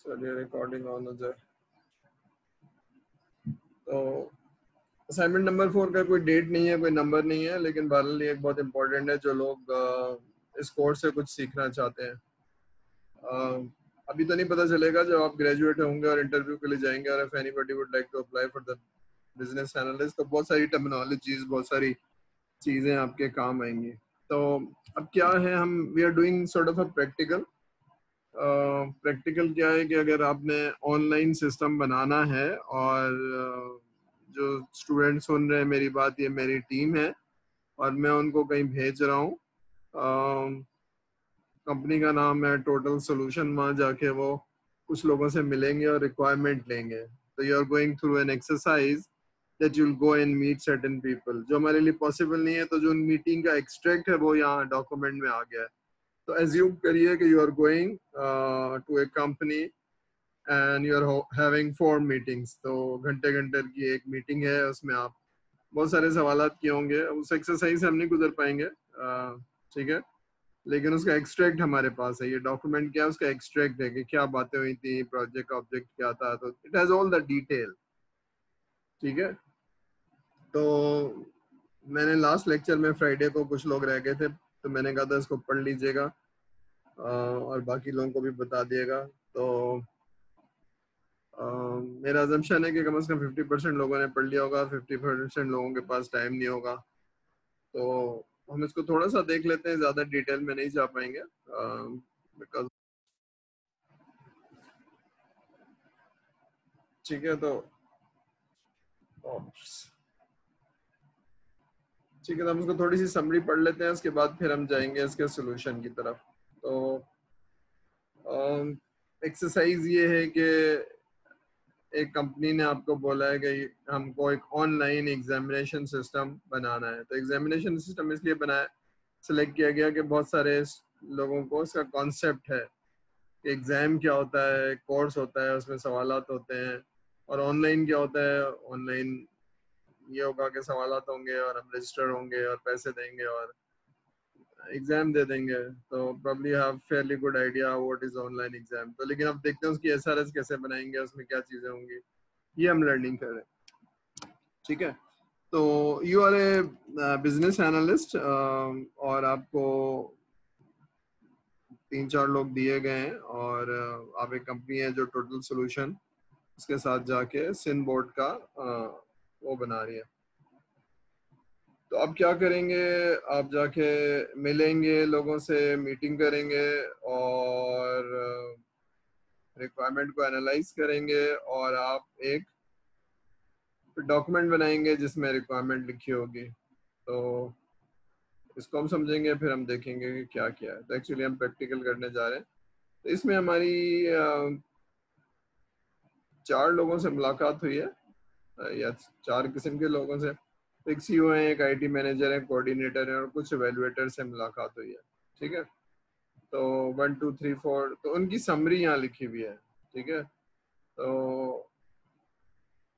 चलिए recording on हो जाए। तो असाइनमेंट नंबर 4 का कोई डेट नहीं है, कोई नंबर नहीं है, लेकिन बहरहाल ये एक बहुत इंपॉर्टेंट है जो लोग इस कोर्स से कुछ सीखना चाहते हैं। अभी तो नहीं पता चलेगा जब आप ग्रेजुएट होंगे और इंटरव्यू के लिए जाएंगे, और if anybody would like to apply for the business analyst, तो बहुत सारी टर्मिनोलॉजीज, बहुत सारी चीजें आपके काम आएंगी। तो अब क्या है, हम we are doing sort of a practical. Practical क्या है कि अगर आपने ऑनलाइन सिस्टम बनाना है, और जो स्टूडेंट सुन रहे हैं मेरी बात, ये मेरी टीम है और मैं उनको कहीं भेज रहा हूँ। कंपनी का नाम है टोटल सोल्यूशन। वहाँ जाके वो कुछ लोगों से मिलेंगे और रिक्वायरमेंट लेंगे। तो you are going through an exercise that you will go and meet certain people, जो हमारे लिए पॉसिबल नहीं है। तो जो मीटिंग का एक्सट्रैक्ट है वो यहाँ डॉक्यूमेंट में आ गया है। तो एज्यूम करिए कि you are going to a company and you are having 4 meetings. तो घंटे घंटे की एक मीटिंग है, उसमें आप बहुत सारे सवालात किए होंगे। उस एक्सरसाइज से हम नहीं गुजर पाएंगे, ठीक है, लेकिन उसका एक्सट्रैक्ट हमारे पास है। ये डॉक्यूमेंट क्या है, उसका एक्सट्रैक्ट है कि क्या बातें हुई थी, प्रोजेक्ट का ऑब्जेक्ट क्या था। तो it has all the detail, ठीक है। तो मैंने लास्ट लेक्चर में फ्राइडे को कुछ लोग रह गए थे, तो मैंने कहा था इसको पढ़ लीजिएगा और बाकी लोगों को भी बता दिएगा। तो मेरा अजम्पशन है कि कम से कम 50% लोगों ने पढ़ लिया होगा, 50% लोगों के पास टाइम नहीं होगा। तो हम इसको थोड़ा सा देख लेते हैं, ज्यादा डिटेल में नहीं जा पाएंगे बिकॉज, ठीक है। तो ठीक है, तो हम इसको थोड़ी सी समरी पढ़ लेते हैं, उसके बाद फिर हम जाएंगे इसके सोल्यूशन की तरफ। तो एक्सरसाइज ये है कि एक कंपनी ने आपको बोला है कि हमको एक ऑनलाइन एग्जामिनेशन सिस्टम बनाना है। तो एग्जामिनेशन सिस्टम इसलिए बनाया, सिलेक्ट किया गया कि बहुत सारे लोगों को इसका कॉन्सेप्ट है कि एग्जाम क्या होता है, कोर्स होता है, उसमें सवालात होते हैं, और ऑनलाइन क्या होता है। ऑनलाइन ये होगा कि सवालात होंगे और हम रजिस्टर होंगे और पैसे देंगे और एग्जाम दे देंगे। तो probably have fairly good idea what is online exam। तो लेकिन अब देखते हैं उसकी SRS कैसे बनाएंगे, उसमें क्या चीजें होंगी, ये हम लर्निंग कर रहे हैं, ठीक है। तो you are a business analyst और आपको 3-4 लोग दिए गए हैं, और आप एक कंपनी है जो टोटल सोल्यूशन उसके साथ जाके सिन बोर्ड का वो बना रही है। तो आप क्या करेंगे, आप जाके मिलेंगे लोगों से, मीटिंग करेंगे और रिक्वायरमेंट को एनालाइज करेंगे, और आप एक डॉक्यूमेंट बनाएंगे जिसमें रिक्वायरमेंट लिखी होगी। तो इसको हम समझेंगे, फिर हम देखेंगे कि क्या क्या है। तो एक्चुअली हम प्रैक्टिकल करने जा रहे हैं। तो इसमें हमारी 4 लोगों से मुलाकात हुई है, या 4 किस्म के लोगों से। एक CEO है, एक IT मैनेजर है, कोऑर्डिनेटर है, और कुछ एवेलुएटर से मुलाकात हुई है, ठीक है। तो 1 2 3 4, तो उनकी समरी यहाँ लिखी हुई है, ठीक है। तो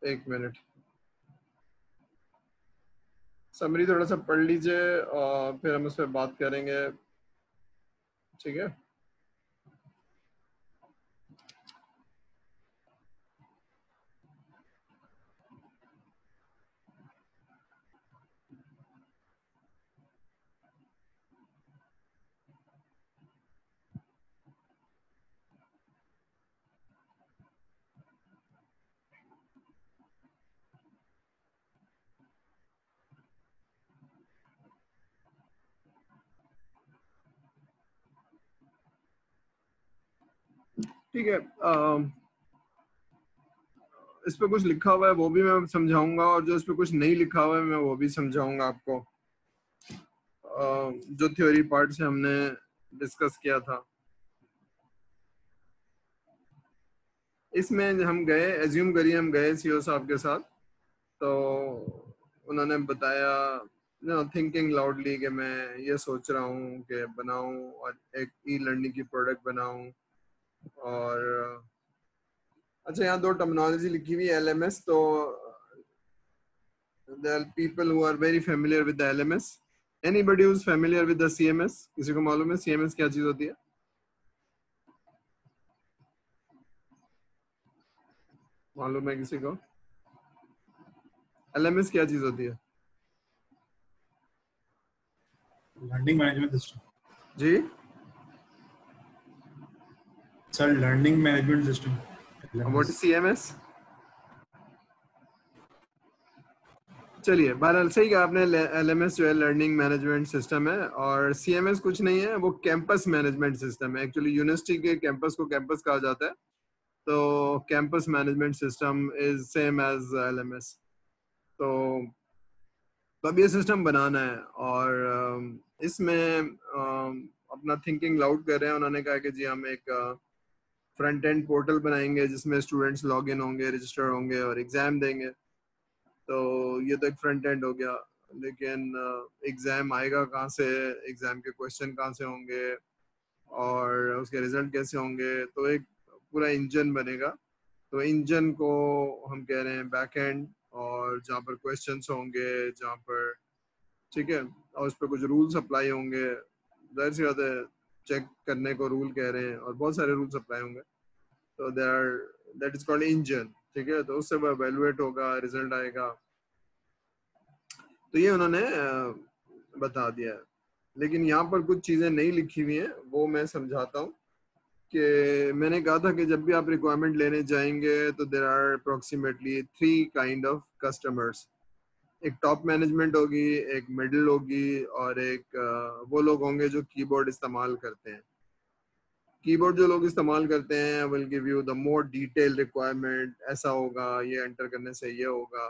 एक मिनट, समरी थोड़ा सा पढ़ लीजिए और फिर हम उस पर बात करेंगे, ठीक है। ठीक है, इस पे कुछ लिखा हुआ है वो भी मैं समझाऊंगा, और जो इस पे कुछ नहीं लिखा हुआ है मैं वो भी समझाऊंगा आपको, जो थ्योरी पार्ट से हमने डिस्कस किया था। इसमें हम गए, एज्यूम करिए हम गए CEO साहब के साथ, तो उन्होंने बताया थिंकिंग लाउडली कि मैं ये सोच रहा हूँ कि बनाऊं और एक लर्निंग की प्रोडक्ट बनाऊं। और अच्छा, यहाँ 2 टर्मिनोलॉजी लिखी हुई है, LMS। तो there are people who are very familiar with the LMS, anybody who is familiar with the CMS, किसी को मालूम है CMS क्या चीज होती है? मालूम है किसी को? LMS क्या चीज होती है? लर्निंग मैनेजमेंट सिस्टम जी sir, learning management system what LMS। Is CMS? चलिए बहरहाल सही कहा आपने, LMS जो है लर्निंग मैनेजमेंट सिस्टम है, और CMS कुछ नहीं है, वो कैंपस मैनेजमेंट सिस्टम है। एक्चुअली यूनिवर्सिटी के कैंपस को कैंपस कहा जाता है, तो campus management system is same as LMS। तो अब ये सिस्टम बनाना है, और इसमें अपना थिंकिंग लाउड कर रहे हैं। उन्होंने कहा कि जी हम एक फ्रंट एंड पोर्टल बनाएंगे जिसमें स्टूडेंट्स लॉग इन होंगे, रजिस्टर होंगे और एग्जाम देंगे। तो ये तो एक फ्रंट एंड हो गया, लेकिन एग्जाम आएगा कहाँ से, एग्जाम के क्वेश्चन कहाँ से होंगे और उसके रिजल्ट कैसे होंगे, तो एक पूरा इंजन बनेगा। तो इंजन को हम कह रहे हैं बैक एंड, और जहाँ पर क्वेश्चंस होंगे, जहाँ पर ठीक है, और उस पर कुछ रूल्स अप्लाई होंगे, जाहिर सी बात है चेक करने को रूल कह रहे हैं और बहुत सारे रूल्स अप्लाई होंगे। तो दैट इज कॉल्ड इंजन, ठीक है। तो उससे वो एवेलुएट होगा, रिजल्ट आएगा। तो ये उन्होंने बता दिया है, लेकिन यहाँ पर कुछ चीजें नहीं लिखी हुई हैं, वो मैं समझाता हूँ। कि मैंने कहा था कि जब भी आप रिक्वायरमेंट लेने जाएंगे तो there are approximately 3 kind of customers. एक टॉप मैनेजमेंट होगी, एक मिडिल होगी, और एक वो लोग होंगे जो कीबोर्ड इस्तेमाल करते हैं। कीबोर्ड जो लोग इस्तेमाल करते हैं will give you the more detail requirement, ऐसा होगा, ये एंटर करने से ये होगा।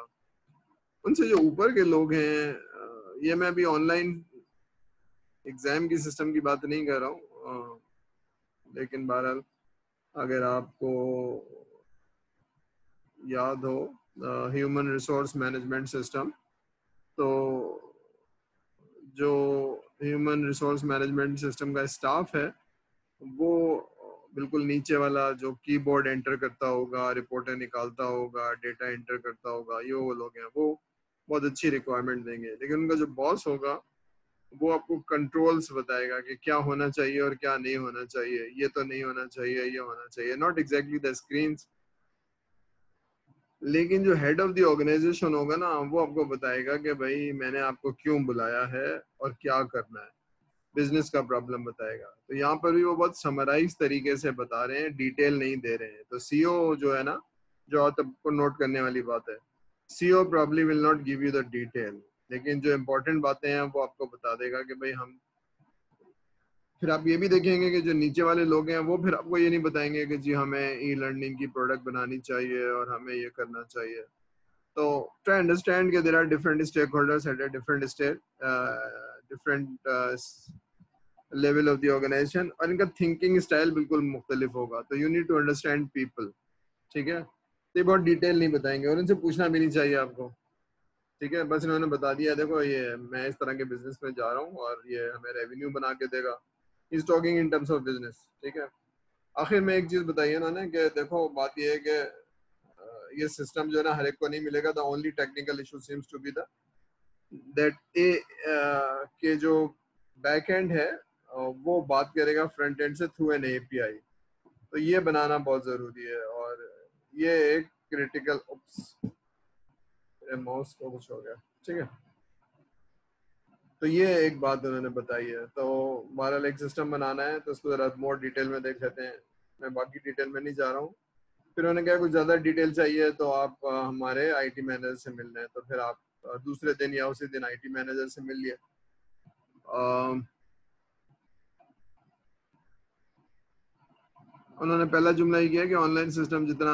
उनसे जो ऊपर के लोग हैं, ये मैं अभी ऑनलाइन एग्जाम की सिस्टम की बात नहीं कर रहा हूँ, लेकिन बहरहाल अगर आपको याद हो ह्यूमन रिसोर्स मैनेजमेंट सिस्टम, तो जो ह्यूमन रिसोर्स मैनेजमेंट सिस्टम का स्टाफ है वो बिल्कुल नीचे वाला जो कीबोर्ड एंटर करता होगा, रिपोर्टें निकालता होगा, डेटा एंटर करता होगा, ये वो लोग हैं, वो बहुत अच्छी रिक्वायरमेंट देंगे। लेकिन उनका जो बॉस होगा वो आपको कंट्रोल्स बताएगा कि क्या होना चाहिए और क्या नहीं होना चाहिए, ये तो नहीं होना चाहिए, ये होना चाहिए, नॉट एग्जैक्टली द स्क्रीन्स। लेकिन जो हेड ऑफ द ऑर्गेनाइजेशन होगा ना, वो आपको बताएगा कि भाई मैंने आपको क्यों बुलाया है और क्या करना है, बिजनेस का प्रॉब्लम बताएगा। तो यहाँ पर भी वो बहुत समराइज तरीके से बता रहे हैं, डिटेल नहीं दे रहे हैं। तो सीईओ जो है ना, जो आपको नोट करने वाली बात है, CEO probably will not give you the detail, लेकिन जो इम्पोर्टेंट बातें हैं वो आपको बता देगा कि भाई हम। फिर आप ये भी देखेंगे कि जो नीचे वाले लोग हैं वो फिर आपको ये नहीं बताएंगे कि जी हमें ई लर्निंग की प्रोडक्ट बनानी चाहिए और हमें ये करना चाहिए। तो try understand that there are different stakeholders at a different state, different level of the organization, और इनका थिंकिंग स्टाइल बिल्कुल मुख्तलिफ होगा। तो you need to understand people, ठीक है। तो ये बहुत डिटेल नहीं बताएंगे और इनसे पूछना भी नहीं चाहिए आपको, ठीक है। बस इन्होंने बता दिया देखो ये मैं इस तरह के बिजनेस में जा रहा हूँ और ये हमें रेवेन्यू बना के देगा। Is talking in terms of business, ठीक है। आखिर में एक चीज बताइए इन्होंने कि देखो बात ये है कि ये सिस्टम जो है ना हर एक को नहीं मिलेगा। The only technical issue seems to be the that A के जो बैक एंड है वो बात करेगा फ्रंट एंड से थ्रू एन एपीआई। तो ये बनाना बहुत जरूरी है, और ये एक क्रिटिकल माउस को कुछ हो गया, ठीक है। तो ये एक बात उन्होंने बताई है। तो बहरहाल एक सिस्टम बनाना है, तो उसको जरा मोर डिटेल में देख लेते हैं। मैं बाकी डिटेल में नहीं जा रहा हूँ। फिर उन्होंने कहा कुछ ज्यादा डिटेल चाहिए तो आप हमारे आईटी मैनेजर से मिलना है, तो फिर आप दूसरे दिन या उसी दिन आईटी मैनेजर से मिल लिए। उन्होंने पहला जुमला ये किया कि ऑनलाइन सिस्टम जितना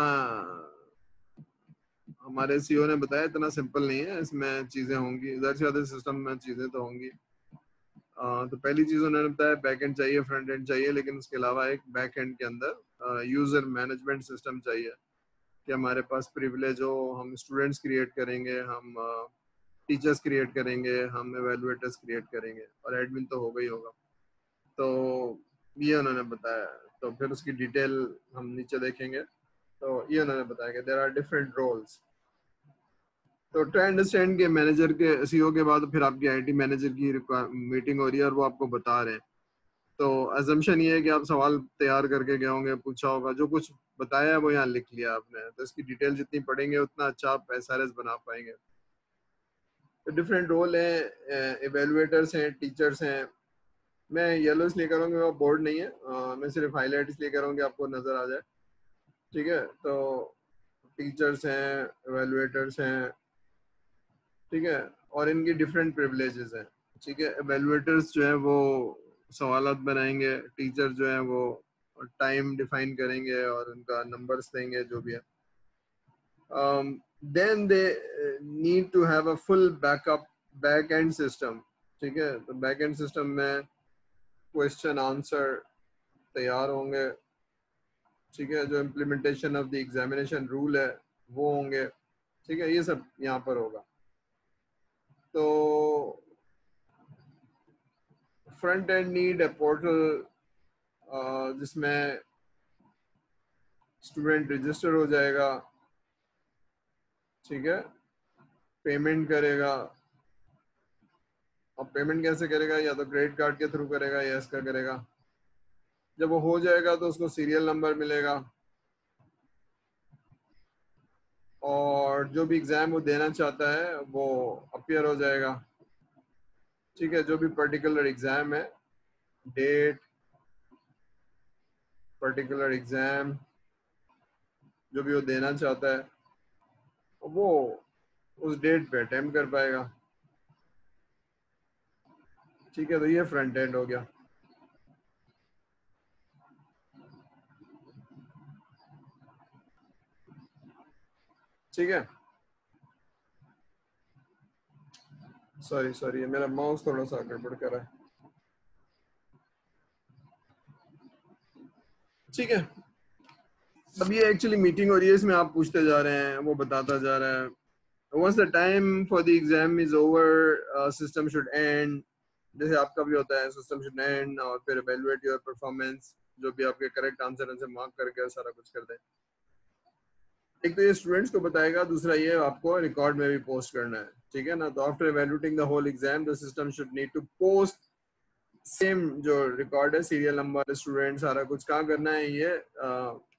हमारे सीईओ ने बताया इतना सिंपल नहीं है, इसमें चीजें होंगी, ज़ाहिर सी बात है सिस्टम में चीजें तो होंगी। तो पहली चीज उन्होंने बताया बैक एंड चाहिए, फ्रंट एंड चाहिए, लेकिन उसके अलावा एक बैक एंड के अंदर यूजर मैनेजमेंट सिस्टम चाहिए कि हमारे पास प्रिविलेज हो, हम स्टूडेंट्स क्रिएट करेंगे, हम टीचर्स क्रिएट करेंगे, हम एवेलुएटर्स क्रिएट करेंगे, और एडमिन तो होगा ही होगा। तो ये उन्होंने बताया। तो फिर उसकी डिटेल हम नीचे देखेंगे। तो ये उन्होंने बताया कि देयर आर डिफरेंट रोल्स। तो ट्राई अंडरस्टैंड के मैनेजर के सीईओ के बाद फिर आपकी आईटी मैनेजर की मीटिंग हो रही है और वो आपको बता रहे हैं तो अजम्पशन ये है कि आप सवाल तैयार करके गए होंगे, पूछा होगा, जो कुछ बताया है वो यहाँ लिख लिया आपने, तो इसकी डिटेल जितनी पढ़ेंगे उतना अच्छा आप एसआरएस बना पाएंगे। तो डिफरेंट रोल हैं, एवेलुएटर्स हैं, टीचर्स हैं। मैं येलो इसलिए करूँगा, वो बोर्ड नहीं है, मैं सिर्फ हाईलाइट इसलिए करूँगी आपको नज़र आ जाए। ठीक है, तो टीचर्स हैं, एवेलुएटर्स हैं, ठीक है, और इनकी डिफरेंट प्रिविलेजेस हैं। ठीक है, एवेलुएटर्स जो है वो सवालात बनाएंगे, टीचर जो है वो टाइम डिफाइन करेंगे और उनका नंबर्स देंगे जो भी है। then they need to have a full backup back end system। ठीक है, तो बैक एंड सिस्टम में क्वेश्चन आंसर तैयार होंगे। ठीक है, जो implementation of the examination rule है वो होंगे। ठीक है, ये सब यहाँ पर होगा। तो फ्रंट एंड नीड है पोर्टल जिसमें स्टूडेंट रजिस्टर हो जाएगा। ठीक है, पेमेंट करेगा। और पेमेंट कैसे करेगा, या तो क्रेडिट कार्ड के थ्रू करेगा या इसका करेगा। जब वो हो जाएगा तो उसको सीरियल नंबर मिलेगा और जो भी एग्जाम वो देना चाहता है वो अपीयर हो जाएगा। ठीक है, जो भी पर्टिकुलर एग्जाम है, डेट, पर्टिकुलर एग्जाम जो भी वो देना चाहता है वो उस डेट पे अटेम्प्ट कर पाएगा। ठीक है, तो ये फ्रंट एंड हो गया। ठीक है, सॉरी सॉरी मेरा माउस थोड़ा सा गड़बड़ कर रहा है। ठीक है, अब ये एक्चुअली मीटिंग हो रही है, इसमें आप पूछते जा रहे हैं, वो बताता जा रहा है। Once the time for the exam is over, system should end। जैसे आपका भी होता है, सिस्टम शुड एंड और फिर evaluate your performance, जो भी आपके करेक्ट आंसर उनसे मार्क करके सारा कुछ कर दे। एक तो ये स्टूडेंट्स को बताएगा, दूसरा ये आपको रिकॉर्ड में भी पोस्ट करना है। ठीक है ना, तो after evaluating the whole exam the system should need to post same जो रिकॉर्ड है, सीरियल नंबर, स्टूडेंट, सारा कुछ कहाँ करना है, ये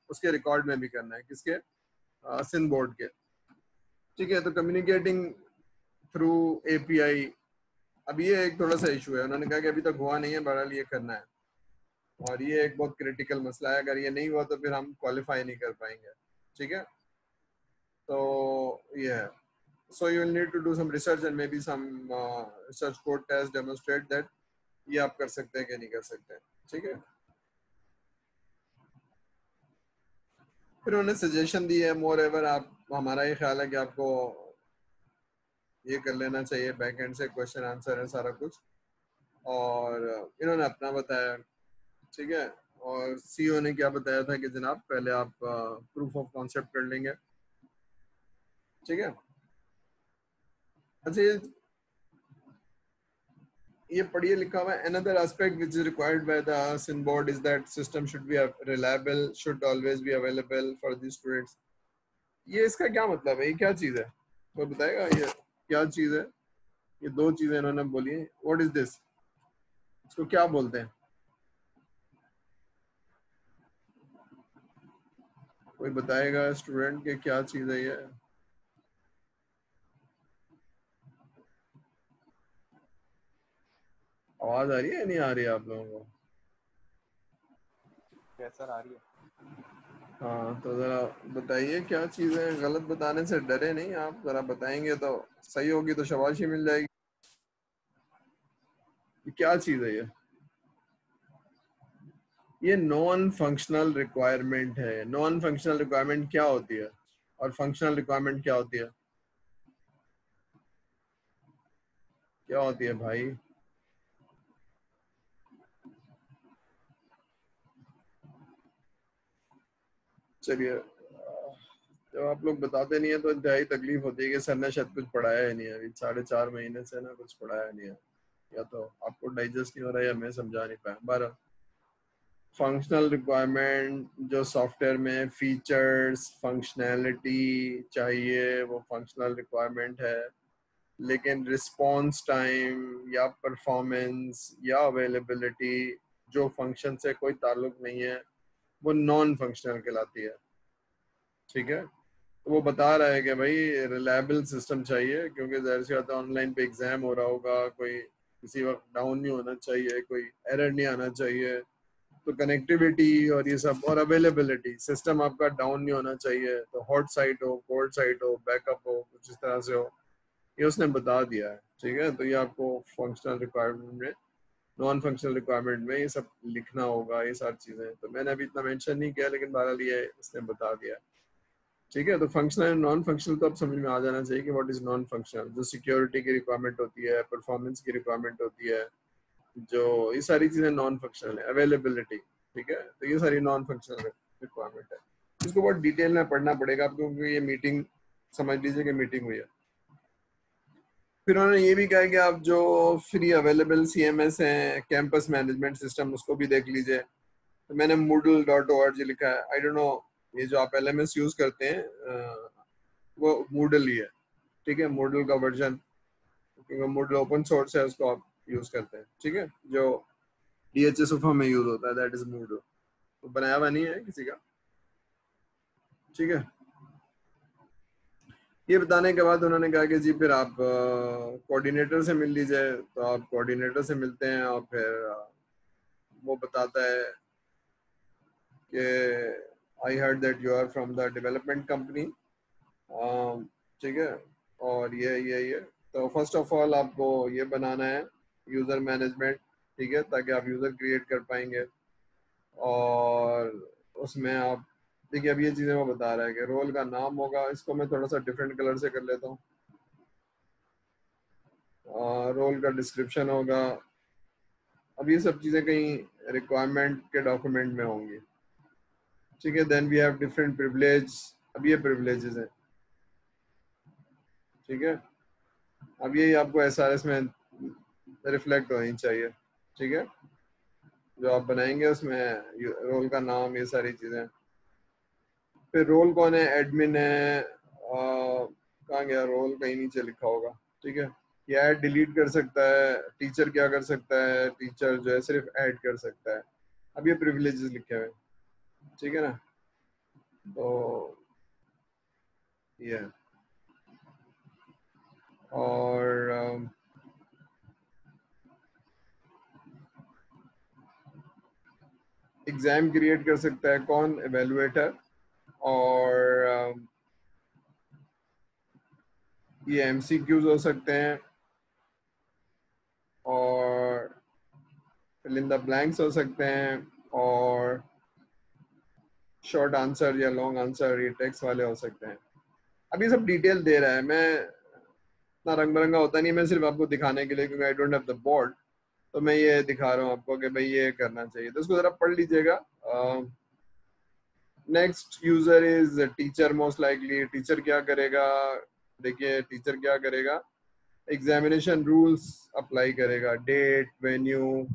उसके रिकॉर्ड में भी करना है, किसके, सिंध बोर्ड के। ठीक है, तो कम्युनिकेटिंग थ्रू एपीआई, अब ये एक थोड़ा सा इशू है, उन्होंने कहा कि अभी तक हुआ नहीं है, बहरहाल ये करना है और ये एक बहुत क्रिटिकल मसला है, अगर ये नहीं हुआ तो फिर हम क्वालिफाई नहीं कर पाएंगे। ठीक है, तो ये है, so you will need to do some research and maybe some research code test demonstrate that ये आप कर सकते हैं कि नहीं कर सकते हैं। ठीक है, फिर उन्होंने सजेशन दी है, मोर एवर आप, हमारा ये ख्याल है कि आपको ये कर लेना चाहिए, बैक एंड से क्वेश्चन आंसर है सारा कुछ, और इन्होंने अपना बताया। ठीक है, और सीईओ ने क्या बताया था कि जनाब पहले आप प्रूफ ऑफ कॉन्सेप्ट कर लेंगे। ठीक है, अच्छा ये पढ़िए, लिखा हुआ है, another aspect which is required by the SIN board is that system should be reliable, should always be available for the students। ये इसका क्या मतलब है, ये क्या चीज है, कोई बताएगा ये क्या चीज है? ये दो चीजें इन्होंने बोली है, व्हाट इज दिस, इसको क्या बोलते हैं, कोई बताएगा स्टूडेंट के क्या चीज है ये? आवाज आ रही है, नहीं आ रही है आप लोगों को? कैसा आ रही है? हाँ, तो जरा बताइए क्या चीज है, गलत बताने से डरे नहीं आप, जरा बताएंगे तो सही होगी तो शाबाशी मिल जाएगी। क्या चीज है ये नॉन फंक्शनल रिक्वायरमेंट है। नॉन फंक्शनल रिक्वायरमेंट क्या होती है और फंक्शनल रिक्वायरमेंट क्या होती है? क्या होती है भाई? चलिए, जब आप लोग बताते नहीं है तो इंतहाई तकलीफ होती है कि सर ने शायद कुछ पढ़ाया ही नहीं है, अभी 4.5 महीने से ना कुछ पढ़ाया नहीं है, या तो आपको डाइजेस्ट नहीं हो रहा है या मैं समझा नहीं पाया। बारह, फंक्शनल रिक्वायरमेंट जो सॉफ्टवेयर में फीचर्स, फंक्शनैलिटी चाहिए, वो फंक्शनल रिक्वायरमेंट है, लेकिन रिस्पॉन्स टाइम या परफॉर्मेंस या अवेलेबिलिटी जो फंक्शन से कोई ताल्लुक नहीं है वो नॉन फंक्शनल कहलाती है। ठीक है, तो वो बता रहा है कि भाई रिलायबल सिस्टम चाहिए, क्योंकि ज़ाहिर सी बात है ऑनलाइन पे एग्जाम हो रहा होगा, कोई किसी वक्त डाउन नहीं होना चाहिए, कोई एरर नहीं आना चाहिए। तो कनेक्टिविटी और ये सब और अवेलेबिलिटी, सिस्टम आपका डाउन नहीं होना चाहिए, तो हॉट साइट हो, कोल्ड साइट हो, बैकअप हो, कुछ इस तरह से हो, ये उसने बता दिया है। ठीक है, तो ये आपको फंक्शनल रिक्वायरमेंट में, नॉन फंक्शनल रिक्वायरमेंट में ये सब लिखना होगा, ये सारी चीज़ें तो मैंने अभी इतना मेंशन नहीं किया, लेकिन बहरहाल ये इसने बता दिया। ठीक है, तो फंक्शनल एंड नॉन फंक्शनल तो अब समझ में आ जाना चाहिए कि व्हाट इज नॉन फंक्शनल। जो सिक्योरिटी की रिक्वायरमेंट होती है, परफॉर्मेंस की रिक्वायरमेंट होती है, जो ये सारी चीज़ें नॉन फंक्शनल है। अवेलेबिलिटी, ठीक है, तो ये सारी नॉन फंक्शनल रिक्वायरमेंट है। इसको बहुत डिटेल में पढ़ना पड़ेगा आपको, क्योंकि ये मीटिंग समझ लीजिए कि मीटिंग हुई है। फिर उन्होंने ये भी कहा कि आप जो फ्री अवेलेबल CMS हैं, कैंपस मैनेजमेंट सिस्टम, उसको भी देख लीजिए। तो मैंने moodle.org लिखा है। आई डोंट नो, ये जो आप LMS यूज करते हैं वो Moodle ही है। ठीक है, Moodle का वर्जन, क्योंकि Moodle ओपन सोर्स है, उसको आप यूज करते हैं। ठीक है, जो DHSUFA में यूज होता है, दैट इज Moodle। तो बनाया हुआ नहीं है किसी का। ठीक है, ये बताने के बाद उन्होंने कहा कि जी फिर आप कोऑर्डिनेटर से मिल लीजिए। तो आप कोऑर्डिनेटर से मिलते हैं और फिर वो बताता है कि I heard that you are from the development company. ठीक है, और ये तो फर्स्ट ऑफ ऑल आपको ये बनाना है यूज़र मैनेजमेंट। ठीक है, ताकि आप यूज़र क्रिएट कर पाएंगे। और उसमें आप देखिए, अब ये चीज़ें वो बता रहा है कि रोल का नाम होगा, इसको मैं थोड़ा सा डिफरेंट कलर से कर लेता हूँ। रोल का डिस्क्रिप्शन होगा। अब ये सब चीज़ें कहीं रिक्वायरमेंट के डॉक्यूमेंट में होंगी। ठीक है, then we have different privilege. अब ये प्रिविलेजेस हैं। ठीक है, अब यही आपको SRS में रिफ्लेक्ट होनी चाहिए। ठीक है, जो आप बनाएंगे उसमें रोल का नाम, ये सारी चीज़ें। फिर रोल कौन है, एडमिन है। कहाँ गया रोल, कहीं नीचे लिखा होगा। ठीक है, ये ऐड डिलीट कर सकता है। टीचर क्या कर सकता है, टीचर जो है सिर्फ ऐड कर सकता है। अब ये प्रिविलेजेस लिखे हुए। ठीक है ना, तो ये और एग्जाम क्रिएट कर सकता है कौन, एवेलुएटर। और ये MCQs हो सकते हैं, और फिल इन द ब्लैंक्स हो सकते हैं, और शॉर्ट आंसर या लॉन्ग आंसर, ये टेक्स्ट वाले हो सकते हैं। अब ये सब डिटेल दे रहा है, मैं इतना रंग बिरंगा होता नहीं, मैं सिर्फ आपको दिखाने के लिए, क्योंकि I don't have the board, तो मैं ये दिखा रहा हूँ आपको कि भाई ये करना चाहिए, तो इसको जरा पढ़ लीजिएगा। Next user is teacher, most likely teacher क्या करेगा। देखिए टीचर क्या करेगा, एग्जामिनेशन रूल्स अप्लाई करेगा, डेट, वेन्यू,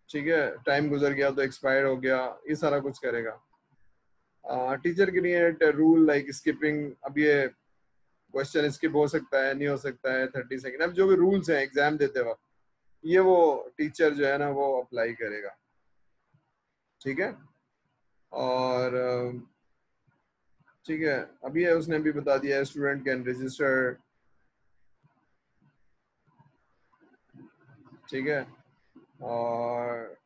ठीक है, टाइम गुजर गया तो एक्सपायर हो गया, ये सारा कुछ करेगा। Teacher create rule like skipping. अब ये क्वेश्चन स्किप हो सकता है, नहीं हो सकता है, 30 सेकेंड, अब जो भी रूल्स हैं एग्जाम देते वक्त, ये वो टीचर जो है ना वो अप्लाई करेगा। ठीक है, और ठीक है, अभी है उसने भी बता दिया है स्टूडेंट कैन रजिस्टर। ठीक है, और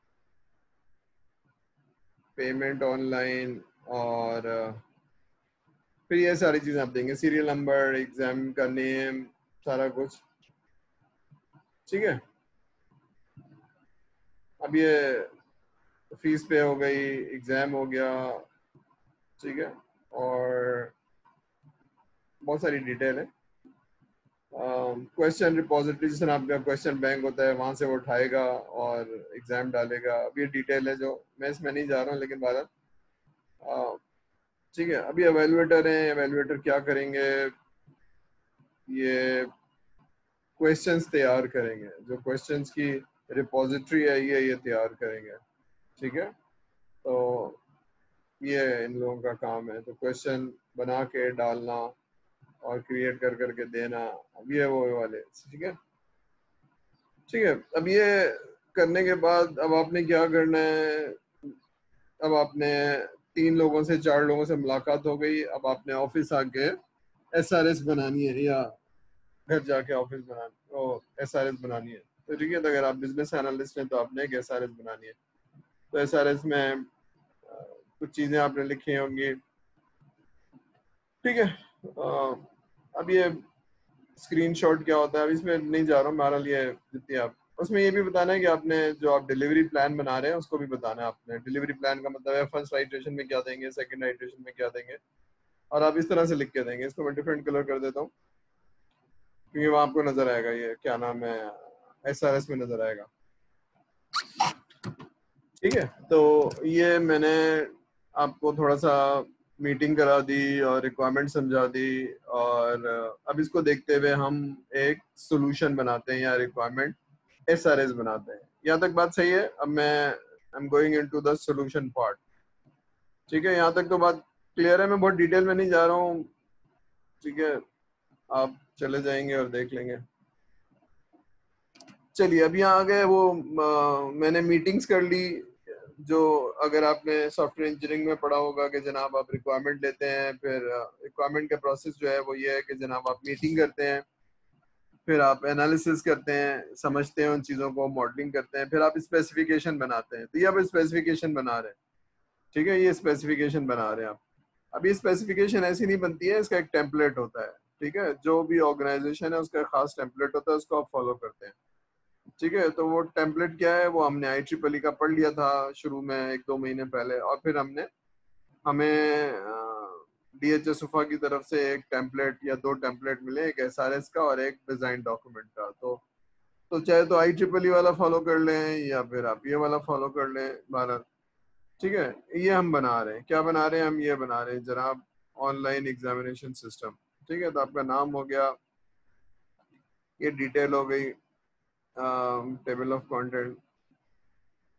पेमेंट ऑनलाइन, और फिर ये सारी चीजें आप देंगे, सीरियल नंबर, एग्जाम का नेम, सारा कुछ। ठीक है, अब ये फीस पे हो गई, एग्जाम हो गया। ठीक है, और बहुत सारी डिटेल है। क्वेश्चन रिपोजिटरी, जिस तरह आपका क्वेश्चन बैंक होता है, वहां से वो उठाएगा और एग्जाम डालेगा। अब ये डिटेल है जो मैं इसमें नहीं जा रहा हूँ, लेकिन बारह। ठीक है, अभी एवेलुएटर हैं, एवेलुएटर क्या करेंगे, ये क्वेश्चंस तैयार करेंगे, जो क्वेश्चंस की रिपोजिटरी है ये तैयार करेंगे। ठीक है, तो ये इन लोगों का काम है, तो क्वेश्चन बना के डालना और क्रिएट कर करके देना। अब ये वो वाले। ठीक है, ठीक है, अब ये करने के बाद अब आपने क्या करना है, अब आपने 3 लोगों से 4 लोगों से मुलाकात हो गई, अब आपने ऑफिस आके एसआरएस बनानी है या घर जाके ऑफिस बनानी ओ एसआरएस बनानी है। तो ठीक है, तो अगर आप बिजनेस एनालिस्ट हैं तो आपने एक एसआरएस बनानी है। तो एसआरएस में कुछ चीजें आपने लिखी होंगी, ठीक है। अब ये स्क्रीनशॉट क्या होता है, अब इसमें नहीं जा रहा हूँ, बहरहाल ये जितनी आप उसमें ये भी बताना है कि आपने जो आप डिलीवरी प्लान बना रहे हैं उसको भी बताना है। आपने डिलीवरी प्लान का मतलब है फर्स्ट आइटरेशन में क्या देंगे, सेकंड आइटरेशन में क्या देंगे, और आप इस तरह से लिख के देंगे। इसको मैं डिफरेंट कलर कर देता हूँ क्योंकि वहाँ आपको नजर आएगा, ये क्या नाम है, एसआरएस में नजर आएगा, ठीक है। तो ये मैंने आपको थोड़ा सा मीटिंग करा दी और रिक्वायरमेंट समझा दी, और अब इसको देखते हुए हम एक सोल्यूशन बनाते हैं या रिक्वायरमेंट एसआरएस बनाते हैं। यहाँ तक बात सही है। अब मैं I am going into the solution part, ठीक है। यहाँ तक तो बात क्लियर है, मैं बहुत डिटेल में नहीं जा रहा हूँ, ठीक है, आप चले जाएंगे और देख लेंगे। चलिए अब यहाँ आ गए वो मैंने मीटिंग्स कर ली। जो अगर आपने सॉफ्टवेयर इंजीनियरिंग में पढ़ा होगा कि जनाब आप रिक्वायरमेंट लेते हैं, फिर रिक्वायरमेंट का प्रोसेस जो है वो ये है कि जनाब आप मीटिंग करते हैं, फिर आप एनालिसिस करते हैं, समझते हैं उन चीज़ों को, मॉडलिंग करते हैं, फिर आप स्पेसिफिकेशन बनाते हैं। तो ये आप स्पेसिफिकेशन बना रहे हैं, ठीक है, ये स्पेसिफिकेशन बना रहे हैं आप। अब ये स्पेसिफिकेशन ऐसी नहीं बनती है, इसका एक टेम्पलेट होता है, ठीक है। जो भी ऑर्गेनाइजेशन है उसका एक खास टेम्पलेट होता है, उसको आप फॉलो करते हैं, ठीक है। तो वो टेम्पलेट क्या है, वो हमने IEEE का पढ़ लिया था शुरू में 1-2 महीने पहले, और फिर हमें DHS UFA की तरफ से एक टेम्पलेट या 2 टेम्पलेट मिले, एक SRS का और एक डिजाइन डॉक्यूमेंट का। तो चाहे तो IEEE वाला फॉलो कर लें या फिर आप ये वाला फॉलो कर लें, भारत, ठीक है। ये हम बना रहे हैं, क्या बना रहे हैं, हम ये बना रहे हैं जनाब ऑनलाइन एग्जामिनेशन सिस्टम, ठीक है। तो आपका नाम हो गया, ये डिटेल हो गई, टेबल ऑफ कंटेंट।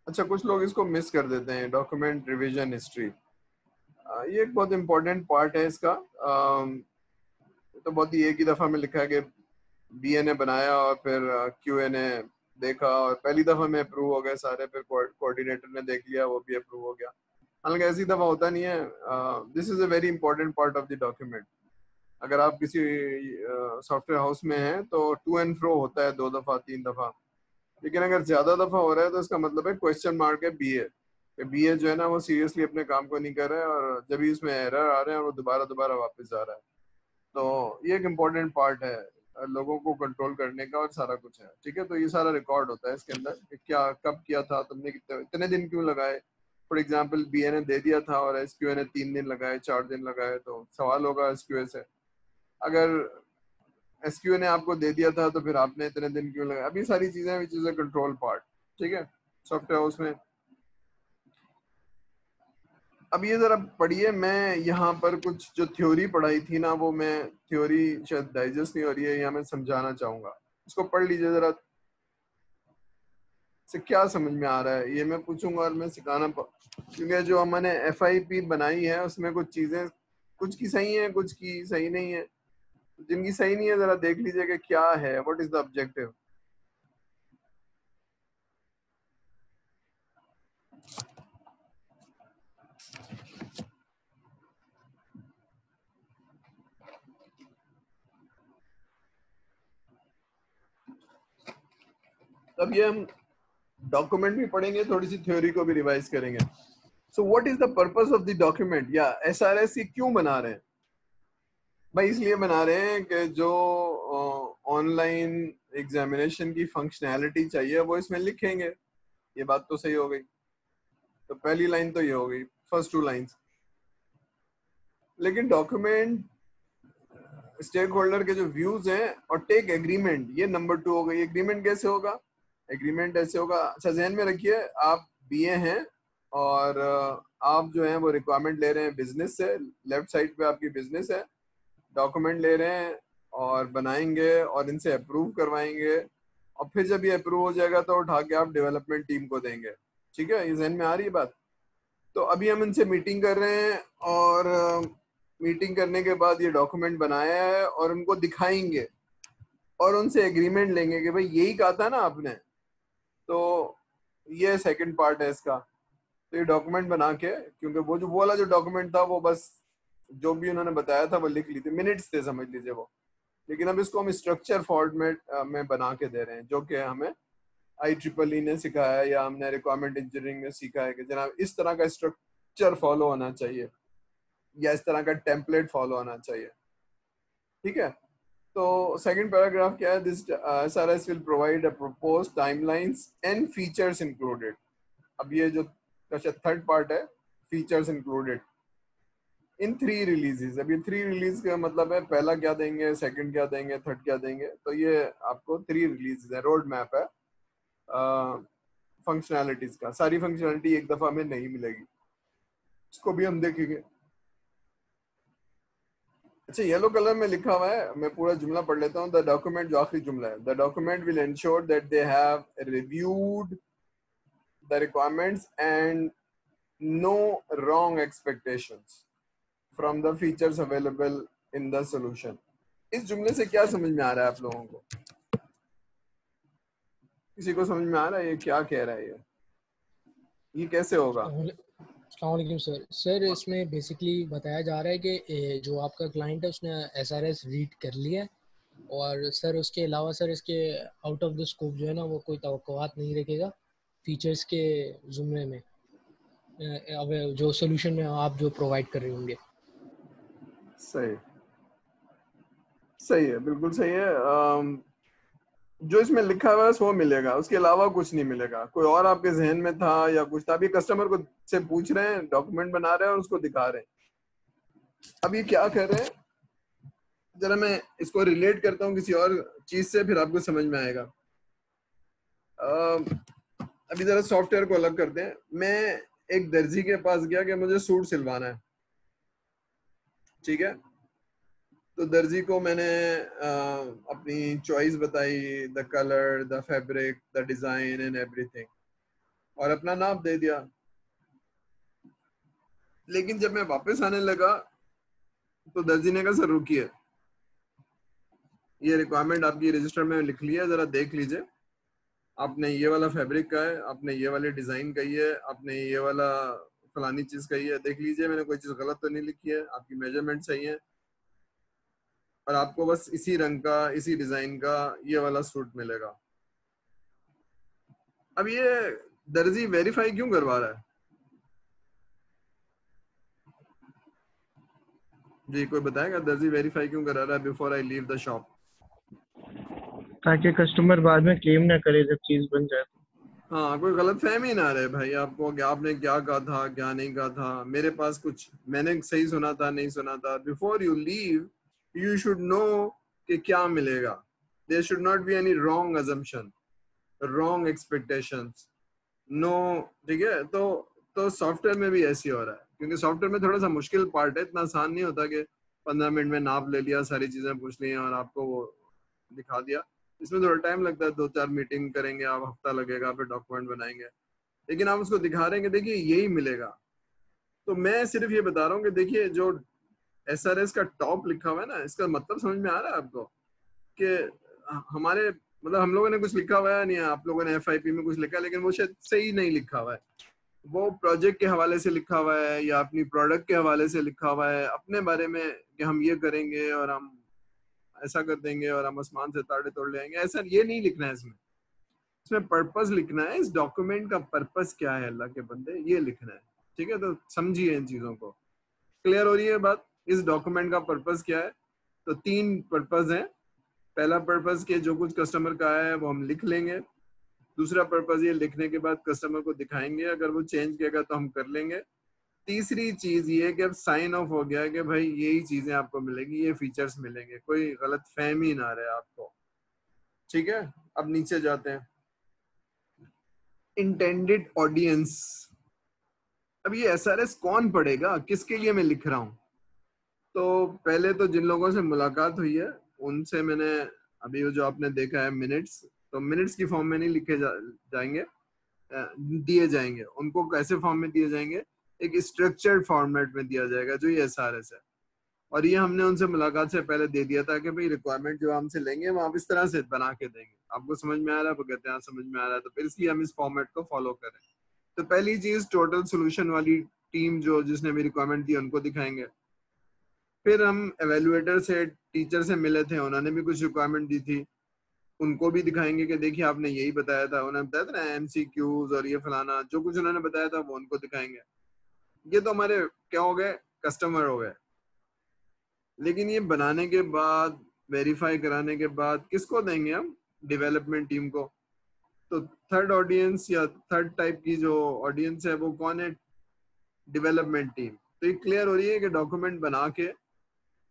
अच्छा, कुछ लोग इसको मिस कर देते हैं, डॉक्यूमेंट रिवीजन हिस्ट्री, ये एक बहुत इंपॉर्टेंट पार्ट है इसका। तो बहुत ही एक ही दफा में लिखा है कि BA ने बनाया और फिर QA ने देखा और पहली दफा में अप्रूव हो गए सारे, फिर कोऑर्डिनेटर ने देख लिया, वो भी अप्रूव हो गया। हालांकि ऐसी दफा होता नहीं है। This is a very important part of the document. अगर आप किसी सॉफ्टवेयर हाउस में हैं तो टू एंड फ्रो होता है, 2 दफा 3 दफा, लेकिन अगर ज्यादा दफा हो रहा है तो इसका मतलब है क्वेश्चन मार्क है BA, कि BA जो है ना वो सीरियसली अपने काम को नहीं कर रहा है, और जब भी उसमें एरर आ रहे हैं और वो दोबारा दोबारा वापस जा रहा है। तो ये एक इम्पोर्टेंट पार्ट है लोगों को कंट्रोल करने का, और सारा कुछ है, ठीक है। तो ये सारा रिकॉर्ड होता है इसके अंदर कि क्या कब किया था तुमने, कितने इतने दिन क्यों लगाए। फॉर एग्जाम्पल BA ने दे दिया था और SQA ने 3 दिन लगाए, 4 दिन लगाए, तो सवाल होगा SQA से। अगर SQA ने आपको दे दिया था तो फिर आपने इतने दिन क्यों लगाए। अभी सारी चीजें which is a control part, ठीक है, सॉफ्टवेयर हाउस में। अब ये जरा पढ़िए, मैं यहाँ पर कुछ जो थ्योरी पढ़ाई थी ना, वो मैं थ्योरी शायद डाइजेस्ट नहीं हो रही है, यहाँ मैं समझाना चाहूंगा, इसको पढ़ लीजिए जरा, से क्या समझ में आ रहा है ये मैं पूछूंगा और मैं सिखाना क्योंकि जो हमने FIP बनाई है उसमें कुछ चीजें, कुछ की सही है, कुछ की सही नहीं है। जिनकी सही नहीं है जरा देख लीजिए कि क्या है, व्हाट इज द ऑब्जेक्टिव। अब ये हम डॉक्यूमेंट भी पढ़ेंगे, थोड़ी सी थ्योरी को भी रिवाइज करेंगे। So what is the purpose of the document, या SRS ये क्यों बना रहे हैं भाई? इसलिए बना रहे हैं कि जो ऑनलाइन एग्जामिनेशन की फंक्शनैलिटी चाहिए वो इसमें लिखेंगे। ये बात तो सही हो गई। तो पहली लाइन तो ये हो गई, फर्स्ट 2 लाइंस। लेकिन डॉक्यूमेंट स्टेक होल्डर के जो व्यूज हैं और टेक एग्रीमेंट, ये नंबर 2 हो गई। एग्रीमेंट कैसे होगा? एग्रीमेंट ऐसे होगा, अच्छा ध्यान में रखिए, आप BA हैं और आप जो है वो रिक्वायरमेंट ले रहे हैं बिजनेस से, लेफ्ट साइड पे आपकी बिजनेस है, डॉक्यूमेंट ले रहे हैं और बनाएंगे और इनसे अप्रूव करवाएंगे, और फिर जब ये अप्रूव हो जाएगा तो उठा के आप डेवलपमेंट टीम को देंगे, ठीक है। ये जहन में आ रही है बात? तो अभी हम इनसे मीटिंग कर रहे हैं और मीटिंग करने के बाद ये डॉक्यूमेंट बनाया है और उनको दिखाएंगे और उनसे एग्रीमेंट लेंगे कि भाई यही कहा था ना आपने, तो ये सेकंड पार्ट है इसका। तो ये डॉक्यूमेंट बना के, क्योंकि वो वाला जो डॉक्यूमेंट था वो बस जो भी उन्होंने बताया था वो लिख ली थी, मिनट्स थे समझ लीजिए वो। लेकिन अब इसको हम स्ट्रक्चर फॉर्मेट में बना के दे रहे हैं, जो कि हमें IEEE ने सिखाया है या हमने रिक्वायरमेंट इंजीनियरिंग में सीखा है कि जनाब इस तरह का स्ट्रक्चर फॉलो होना चाहिए या इस तरह का टेम्पलेट फॉलो होना चाहिए। ठीक है, तो सेकंड पैराग्राफ क्या है, this SRS will provide a proposed timelines and features included. अब ये जो थर्ड पार्ट है, फीचर्स इंक्लूडेड इन 3 रिलीजेस। अब ये 3 रिलीज का मतलब है पहला क्या देंगे, सेकंड क्या देंगे, थर्ड क्या देंगे। तो ये आपको 3 रिलीजेस है, रोड मैप है फंक्शनैलिटीज का। सारी फंक्शनैलिटी एक दफा में नहीं मिलेगी, इसको भी हम देखेंगे। अच्छा, येलो कलर में लिखा हुआ है, मैं पूरा जुमला पढ़ लेता हूँ। द डॉक्यूमेंट, जो आखिरी जुमला है, the document will ensure that they have reviewed the requirements and no wrong expectations from the features available in the solution. इस जुमले से क्या समझ में आ रहा है आप लोगों को? किसी को समझ में आ रहा है ये क्या कह रहा है? ये कैसे होगा? अस्सलाम वालेकुम सर। सर इसमें बेसिकली बताया जा रहा है कि जो आपका क्लाइंट है उसने SRS रीड कर लिया है, और सर उसके अलावा सर इसके आउट ऑफ द स्कोप जो है ना वो कोई तवक्कुआत नहीं रखेगा फीचर्स के जुमरे में, अब जो सोल्यूशन में आप जो प्रोवाइड कर रहे होंगे। सही, सही है, बिल्कुल सही है। जो इसमें लिखा हुआ है वो मिलेगा, उसके अलावा कुछ नहीं मिलेगा। कोई और आपके जहन में था या कुछ था? अभी कस्टमर को से पूछ रहे हैं, डॉक्यूमेंट बना रहे हैं और उसको दिखा रहे हैं। अब ये क्या कर रहे हैं, जरा मैं इसको रिलेट करता हूँ किसी और चीज से, फिर आपको समझ में आएगा। अभी जरा सॉफ्टवेयर को अलग करते हैं। मैं एक दर्जी के पास गया कि मुझे सूट सिलवाना है, ठीक है। तो दर्जी को मैंने अपनी चॉइस बताई, the colour, the fabric, the design and everything, और अपना नाप दे दिया। लेकिन जब मैं वापस आने लगा तो दर्जी ने कहा, सर रुकिए, ये रिक्वायरमेंट आपकी रजिस्टर में लिख लिया, जरा देख लीजिए। आपने ये वाला फैब्रिक का है, आपने ये वाले डिजाइन कही है, आपने ये वाला फलानी चीज कही है, देख लीजिए मैंने कोई चीज गलत तो नहीं लिखी है, आपकी मेजरमेंट सही है, और आपको बस इसी रंग का, इसी डिजाइन का ये वाला सूट मिलेगा। अब ये दर्जी वेरीफाई क्यों करवा रहा है? जी कोई बताएगा, दर्जी वेरीफाई क्यों करा रहा है before I leave the shop? ताकि कस्टमर बाद में क्लेम ना करे जब चीज बन जाए। हाँ, कोई गलत फहमी ना रहे भाई आपको कि आपने क्या कहा था, क्या नहीं कहा था, मेरे पास कुछ मैंने सही सुना था, नहीं सुना था। Before you leave you should know कि क्या मिलेगा। There should not be any wrong assumption, wrong expectations, no. ठीक है, तो सॉफ्टवेयर में भी ऐसे हो रहा है, क्योंकि सॉफ्टवेयर में थोड़ा सा मुश्किल पार्ट है। इतना आसान नहीं होता कि 15 मिनट में नाप ले लिया, सारी चीजें पूछ ली और आपको वो दिखा दिया। इसमें थोड़ा टाइम लगता है, 2-4 मीटिंग करेंगे आप, हफ्ता लगेगा, फिर डॉक्यूमेंट बनाएंगे। लेकिन आप उसको दिखा रहे हैं कि देखिए यही मिलेगा। तो मैं सिर्फ ये बता रहा हूँ कि देखिए जो SRS का टॉप लिखा हुआ है ना, इसका मतलब समझ में आ रहा है आपको कि हमारे मतलब हम लोगों ने कुछ लिखा हुआ है नहीं, आप लोगों ने FIP में कुछ लिखा है, लेकिन वो शायद सही नहीं लिखा हुआ है। वो प्रोजेक्ट के हवाले से लिखा हुआ है या अपनी प्रोडक्ट के हवाले से लिखा हुआ है, अपने बारे में कि हम ये करेंगे और हम ऐसा कर देंगे और हम आसमान से ताड़े तोड़ ले आएंगे। ऐसा ये नहीं लिखना है इसमें। इसमें पर्पस लिखना है, इस डॉक्यूमेंट का पर्पस क्या है अल्लाह के बंदे, ये लिखना है। ठीक है, तो समझिए इन चीजों को। क्लियर हो रही है बात? इस डॉक्यूमेंट का पर्पस क्या है? तो 3 पर्पस है। पहला पर्पस के जो कुछ कस्टमर का है वो हम लिख लेंगे। दूसरा पर्पस ये लिखने के बाद कस्टमर को दिखाएंगे, अगर वो चेंज करेगा तो हम कर लेंगे। तीसरी चीज ये कि अब साइन ऑफ हो गया कि भाई यही चीजें आपको मिलेंगी, ये फीचर्स मिलेंगे, कोई गलत फहमी ना रहे आपको। ठीक है, अब नीचे जाते हैं। Intended audience. अब ये SRS कौन पढ़ेगा, किसके लिए मैं लिख रहा हूँ? तो पहले तो जिन लोगों से मुलाकात हुई है उनसे मैंने अभी वो जो आपने देखा है मिनट्स, तो मिनट्स की फॉर्म में नहीं लिखे जाएंगे, दिए जाएंगे। उनको कैसे फॉर्म में दिए जाएंगे? एक स्ट्रक्चर्ड फॉर्मेट में दिया जाएगा, जो ये SRS है। और ये हमने उनसे मुलाकात से पहले दे दिया था कि भाई रिक्वायरमेंट जो हमसे लेंगे वो आप इस तरह से बना के देंगे। आपको समझ में आ रहा है? वो कहते हैं हाँ समझ में आ रहा है, तो फिर इसलिए हम इस फॉर्मेट को फॉलो करें। तो पहली चीज टोटल सोल्यूशन वाली टीम जो जिसने भी रिक्वायरमेंट दी उनको दिखाएंगे। फिर हम एवेल्युएटर से टीचर से मिले थे, उन्होंने भी कुछ रिक्वायरमेंट दी थी, उनको भी दिखाएंगे कि देखिए आपने यही बताया था, उन्होंने बताया था ना एमसीक्यूज और ये फलाना जो कुछ उन्होंने बताया था वो उनको दिखाएंगे। ये तो हमारे क्या हो गए, कस्टमर हो गए। लेकिन ये बनाने के बाद वेरीफाई कराने के बाद किसको देंगे हम? डेवलपमेंट टीम को। तो थर्ड ऑडियंस या थर्ड टाइप की जो ऑडियंस है वो कौन है? Development team. तो ये क्लियर हो रही है कि डॉक्यूमेंट बना के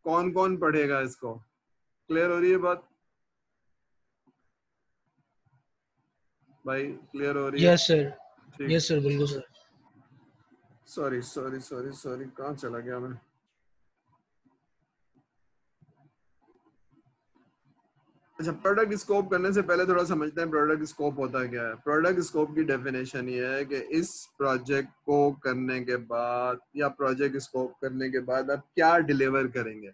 कौन कौन पढ़ेगा इसको? क्लियर हो रही है बात भाई? क्लियर हो रही है? यस सर, ठीक। यस सर, बिल्कुल sir. Sorry sorry sorry sorry, कहाँ चला गया मैं? अच्छा, प्रोडक्ट स्कोप करने से पहले थोड़ा समझते हैं प्रोडक्ट स्कोप होता क्या है। प्रोडक्ट स्कोप की डेफिनेशन ये है कि इस प्रोजेक्ट को करने के बाद या प्रोजेक्ट स्कोप करने के बाद आप क्या डिलीवर करेंगे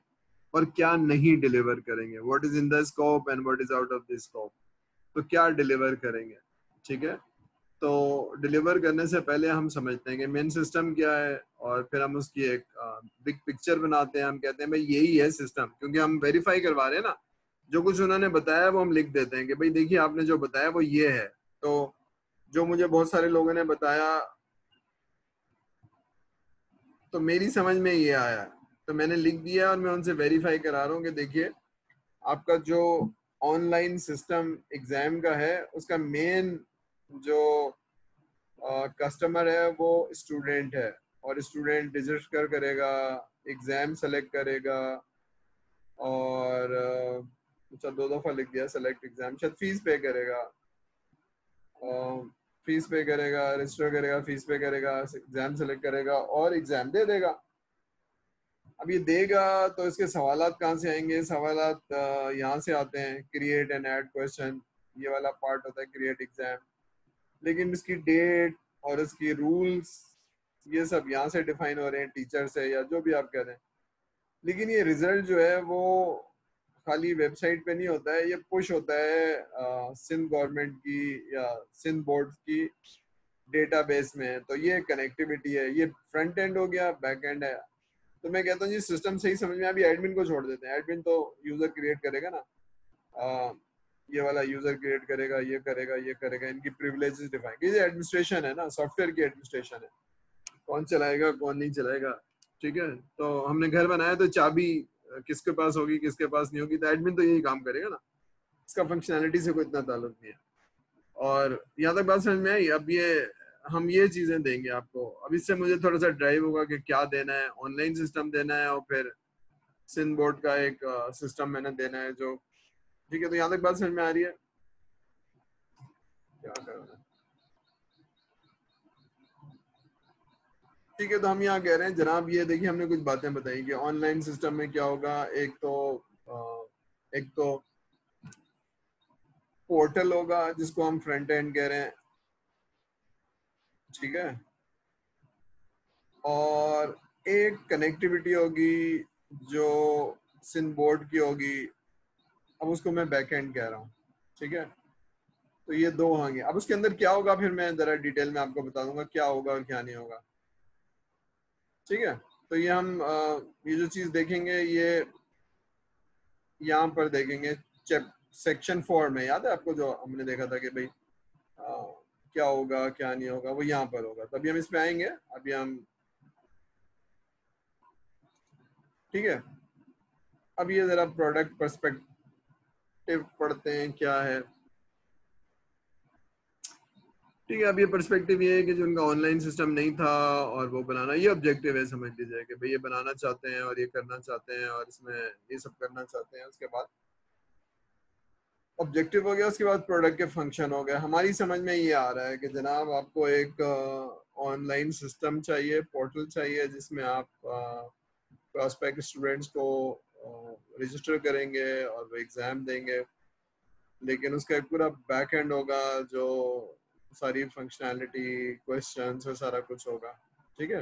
और क्या नहीं डिलीवर करेंगे। What is in the scope and what is out of the scope. तो क्या डिलीवर करेंगे, ठीक है। तो डिलीवर करने से पहले हम समझते हैं कि मेन सिस्टम क्या है, और फिर हम उसकी एक बिग पिक्चर बनाते हैं। हम कहते हैं भाई यही है सिस्टम, क्योंकि हम वेरीफाई करवा रहे हैं ना, जो कुछ उन्होंने बताया वो हम लिख देते हैं कि भाई देखिए आपने जो बताया वो ये है। तो जो मुझे बहुत सारे लोगों ने बताया तो मेरी समझ में ये आया, तो मैंने लिख दिया और मैं उनसे वेरीफाई करा रहा हूँ कि देखिए आपका जो ऑनलाइन सिस्टम एग्जाम का है उसका मेन जो कस्टमर है वो स्टूडेंट है, और स्टूडेंट रजिस्टर करेगा, एग्जाम सेलेक्ट करेगा, और अच्छा 2 दफा लिख दिया सेलेक्ट एग्जाम, शायद फीस पे करेगा, फीस पे करेगा, रजिस्टर करेगा, फीस पे करेगा, एग्जाम सेलेक्ट करेगा और एग्जाम दे देगा। अब ये देगा तो इसके सवालात कहाँ से आएंगे? सवालात यहाँ से आते हैं, क्रिएट एंड ऐड क्वेश्चन, ये वाला पार्ट होता है क्रिएट एग्जाम। लेकिन इसकी डेट और इसकी रूल्स ये सब यहाँ से डिफाइन हो रहे हैं टीचर से या जो भी आप कह रहे हैं। लेकिन ये रिजल्ट जो है वो खाली वेबसाइट पे नहीं होता है, ये पुश होता है सिंध गवर्नमेंट की या सिंध बोर्ड की डेटाबेस में। तो ये कनेक्टिविटी है, ये फ्रंट एंड हो गया, बैक एंड है। तो मैं कहता हूँ जी सिस्टम सही समझ में। अभी एडमिन को छोड़ देते हैं, एडमिन तो यूजर क्रिएट करेगा ना, ये वाला यूजर क्रिएट करेगा, ये करेगा, ये करेगा, इनकी प्रिविलेजेस डिफाइन। ये एडमिनिस्ट्रेशन है ना, सॉफ्टवेयर की एडमिनिस्ट्रेशन है, कौन चलाएगा कौन नहीं चलाएगा, ठीक है। तो हमने घर बनाया तो चाबी किसके पास होगी किसके पास नहीं होगी, तो एडमिन तो यही काम करेगा ना, इसका फंक्शनैलिटी से कोई इतना ताल्लुक नहीं है। और यहाँ तक बात समझ में आई? अब ये हम ये चीजें देंगे आपको। अब इससे मुझे थोड़ा सा ड्राइव होगा कि क्या देना है, ऑनलाइन सिस्टम देना है और फिर सिंध बोर्ड का एक सिस्टम मैंने देना है जो, ठीक है। तो यहाँ तक बात समझ में आ रही है? क्या करना है, ठीक है। तो हम यहाँ कह रहे हैं जनाब ये देखिए हमने कुछ बातें बताई कि ऑनलाइन सिस्टम में क्या होगा। एक तो पोर्टल होगा जिसको हम फ्रंट एंड कह रहे हैं, ठीक है। और एक कनेक्टिविटी होगी जो सिंध बोर्ड की होगी, अब उसको मैं बैक एंड कह रहा हूँ, ठीक है। तो ये दो होंगे। अब उसके अंदर क्या होगा फिर मैं जरा डिटेल में आपको बता दूंगा क्या होगा और क्या नहीं होगा, ठीक है। तो ये हम ये जो चीज देखेंगे ये यहाँ पर देखेंगे सेक्शन 4 में। याद है आपको जो हमने देखा था कि भाई क्या होगा क्या नहीं होगा, वो यहाँ पर होगा। तो अभी हम इस पे आएंगे, अभी हम, ठीक है। अब ये जरा प्रोडक्ट पर्सपेक्टिव पढ़ते हैं क्या है, ठीक है। अब ये पर्सपेक्टिव ये है कि जो उनका ऑनलाइन सिस्टम नहीं था और वो बनाना, ये ऑब्जेक्टिव है समझ लीजिए कि भाई ये बनाना चाहते हैं और ये करना चाहते हैं और इसमें ये सब करना चाहते हैं। उसके बाद ऑब्जेक्टिव हो गया, उसके बाद प्रोडक्ट के फंक्शन हो गए। हमारी समझ में ये आ रहा है कि जनाब आपको एक ऑनलाइन सिस्टम चाहिए, पोर्टल चाहिए जिसमें आप प्रॉस्पेक्ट स्टूडेंट्स को रजिस्टर करेंगे और वो एग्जाम देंगे। लेकिन उसका एक पूरा बैक एंड होगा जो सारी फंक्शनैलिटी क्वेश्चंस और सारा कुछ होगा, ठीक है।